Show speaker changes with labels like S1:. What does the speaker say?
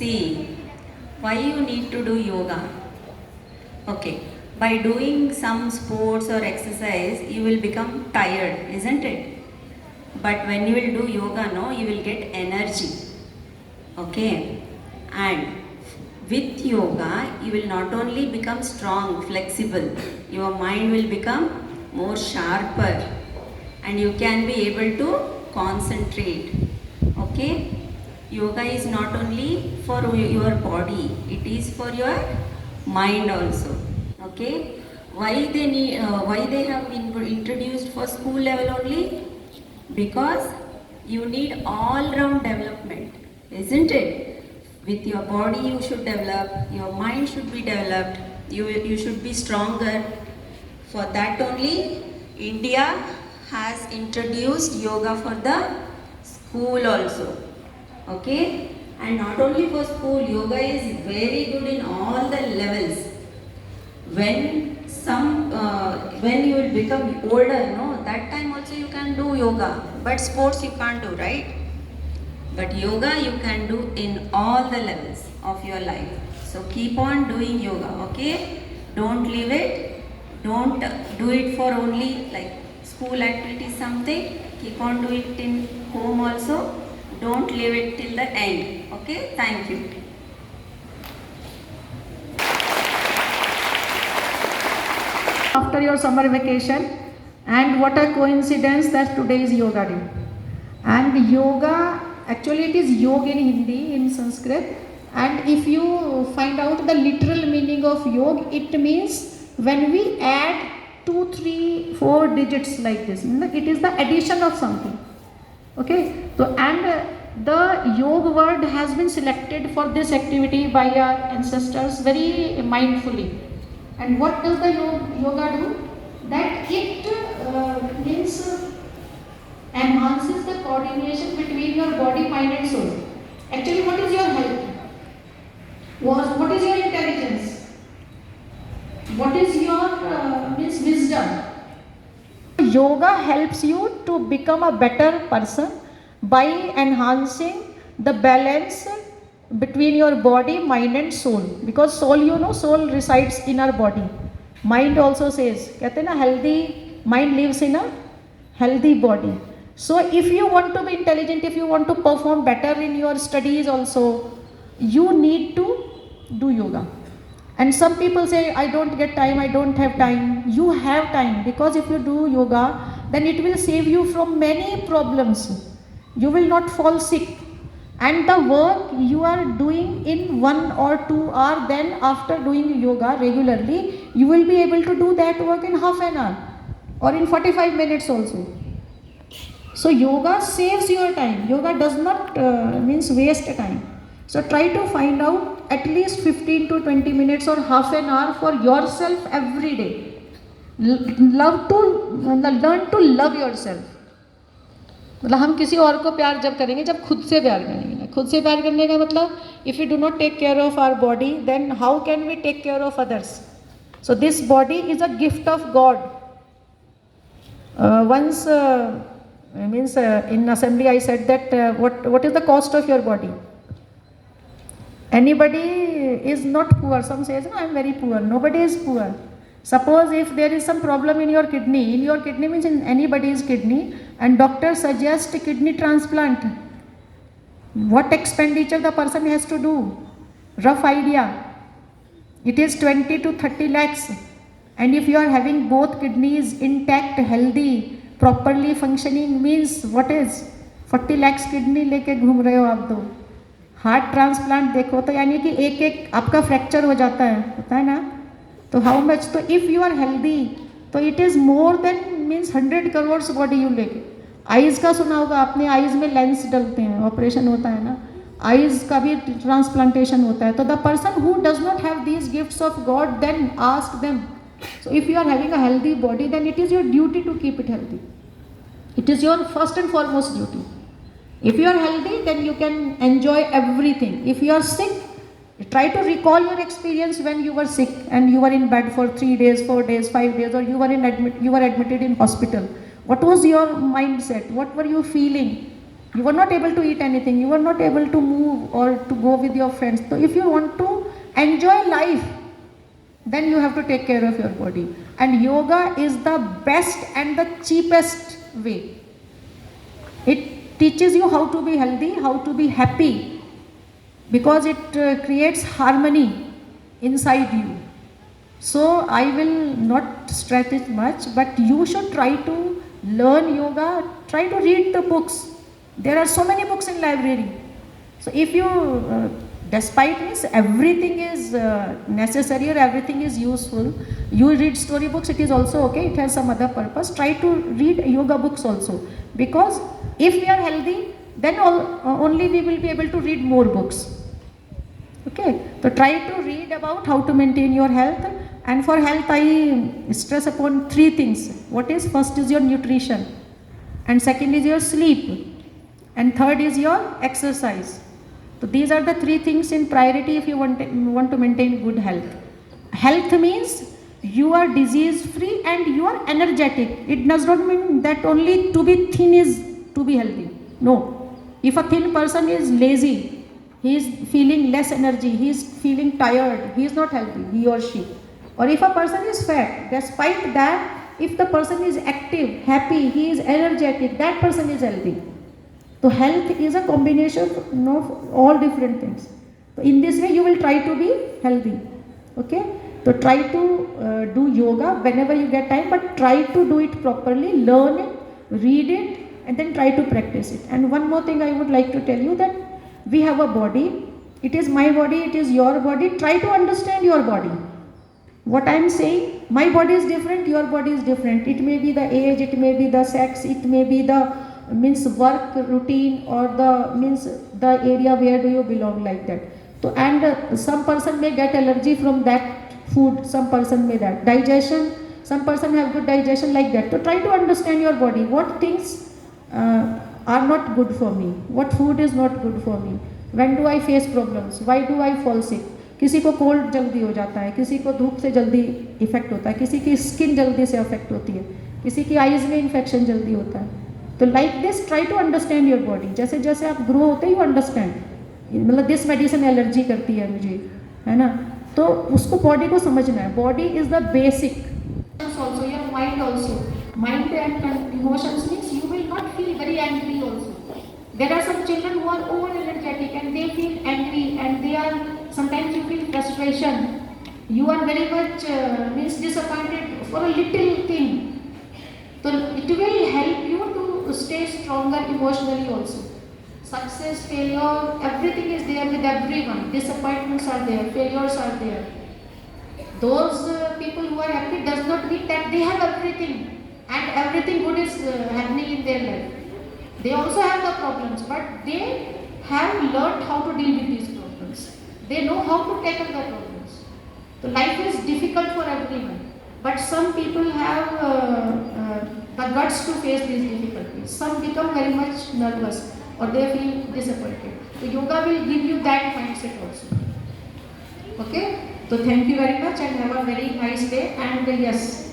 S1: See, why you need to do yoga? Okay, by doing some sports or exercise, you will become tired, isn't it? But when you will do yoga, no, you will get energy. Okay, and with yoga, you will not only become strong, flexible, your mind will become more sharper, and you can be able to concentrate. Okay, yoga is not only for your body, it is for your mind also. Okay, why they have been introduced for school level only? Because you need all round development, isn't it? With your body you should develop, your mind should be developed, you should be stronger. For that only India has introduced yoga for the school also. Okay, and not only for school, yoga is very good in all the levels. When you will become older, no, that time also you can do yoga, but sports you can't do, right? But yoga you can do in all the levels of your life. So keep on doing yoga, okay? Don't leave it. Don't do it for only like school activities something. Keep on doing it in home also. Don't leave it till the end. Okay? Thank you.
S2: After your summer vacation, and what a coincidence that today is yoga day. And yoga, actually it is yoga in Hindi, in Sanskrit, and if you find out the literal meaning of yoga, it means when we add 2, 3, 4 digits like this, it is the addition of something. Okay, so and the yoga word has been selected for this activity by our ancestors very mindfully. And what does the yoga do? That it means enhances the coordination between your body, mind and soul. Actually, what is your health? What is your intelligence? What is your means wisdom? Yoga helps you to become a better person by enhancing the balance between your body, mind and soul. Because soul, you know, soul resides in our body. Mind also says, कहते हैं ना, healthy mind lives in a healthy body. So if you want to be intelligent, if you want to perform better in your studies also, you need to do yoga. And some people say, I don't get time, I don't have time. You have time, because if you do yoga, then it will save you from many problems. You will not fall sick. And the work you are doing in 1 or 2 hours, then after doing yoga regularly, you will be able to do that work in half an hour or in 45 minutes also. So yoga saves your time. Yoga does not means waste time. So try to find out at least 15 to 20 minutes or half an hour for yourself every day. Learn to love yourself. मतलब हम किसी और को प्यार जब करेंगे जब खुद से प्यार करेंगे. खुद से प्यार करने का मतलब, if we do not take care of our body, then how can we take care of others? So this body is a gift of God. Once in assembly I said that what is the cost of your body? Anybody is not poor. Some says, no, I am very poor. Nobody is poor. Suppose if there is some problem in your kidney means in anybody's kidney, and doctor suggests kidney transplant, what expenditure the person has to do? Rough idea. It is 20 to 30 lakhs. And if you are having both kidneys intact, healthy, properly functioning, means what is 40 lakhs kidney लेके घूम रहे हो आप दो. Heart transplant देखो तो यानी कि एक एक आपका फ्रैक्चर हो जाता है ना. तो हाउ मच, तो इफ़ यू आर हेल्दी तो it is more than means 100 crore body you लेके. आइज़ का सुना होगा आपने, आइज़ में लेंस डलते हैं, ऑपरेशन होता है ना, आइज़ का भी ट्रांसप्लांटेशन होता है. तो the person who does not have these gifts of God, then ask them. So if you are having a healthy body, then it is your duty to keep it healthy. It is your first and foremost duty. If you are healthy, then you can enjoy everything. If you are sick, try to recall your experience when you were sick and you were in bed for 3 days, 4 days, 5 days, or you were admitted in hospital. What was your mindset? What were you feeling? You were not able to eat anything. You were not able to move or to go with your friends. So if you want to enjoy life, then you have to take care of your body. And yoga is the best and the cheapest way. It teaches you how to be healthy, how to be happy, because it creates harmony inside you. So I will not stress it much, but you should try to learn yoga, try to read the books. There are so many books in library. So if you, despite this, everything is necessary or everything is useful, you read storybooks, it is also okay, it has some other purpose. Try to read yoga books also, because if we are healthy, then only we will be able to read more books. Okay, so try to read about how to maintain your health. And for health, I stress upon three things. What is? First is your nutrition, and second is your sleep, and third is your exercise. So these are the three things in priority if you want to maintain good health. Health means you are disease free and you are energetic. It does not mean that only to be thin is to be healthy. No. If a thin person is lazy, he is feeling less energy, he is feeling tired, he is not healthy, he or she. Or if a person is fat, despite that, if the person is active, happy, he is energetic, that person is healthy. So health is a combination of all different things. So in this way you will try to be healthy. Okay? So try to do yoga whenever you get time, but try to do it properly, learn it, read it, and then try to practice it. And one more thing I would like to tell you, that we have a body. It is my body, it is your body. Try to understand your body. What I am saying, my body is different, your body is different. It may be the age, it may be the sex, it may be the work routine, or the area where do you belong, like that. So and some person may get allergy from that food, some person may that. Digestion, some person have good digestion, like that. So try to understand your body. What things are not good for me? What food is not good for me? When do I face problems? Why do I fall sick? किसी को cold जल्दी हो जाता है, किसी को धूप से जल्दी इफेक्ट होता है, किसी की स्किन जल्दी से अफेक्ट होती है, किसी की आइज़ में इन्फेक्शन जल्दी होता है. तो like this try to understand your body. जैसे जैसे आप ग्रो होते ही अंडरस्टैंड, मतलब दिस मेडिसिन एलर्जी करती है मुझे, है ना. तो उसको बॉडी को समझना है. Body is the basic. Also your mind also. Mind and emotions means you will not feel very angry also. There are some children who are over energetic and they feel angry, and they are, sometimes you feel frustration. You are very much disappointed for a little thing. So it will help you to stay stronger emotionally also. Success, failure, everything is there with everyone. Disappointments are there, failures are there. Those people who are happy does not mean that they have everything and everything good is happening in their life. They also have the problems, but they have learned how to deal with these problems. They know how to tackle the problems. So life is difficult for everyone, but some people have the guts to face these difficulties. Some become very much nervous or they feel disappointed. So yoga will give you that mindset also. Okay? So thank you very much and have a very nice day. And yes,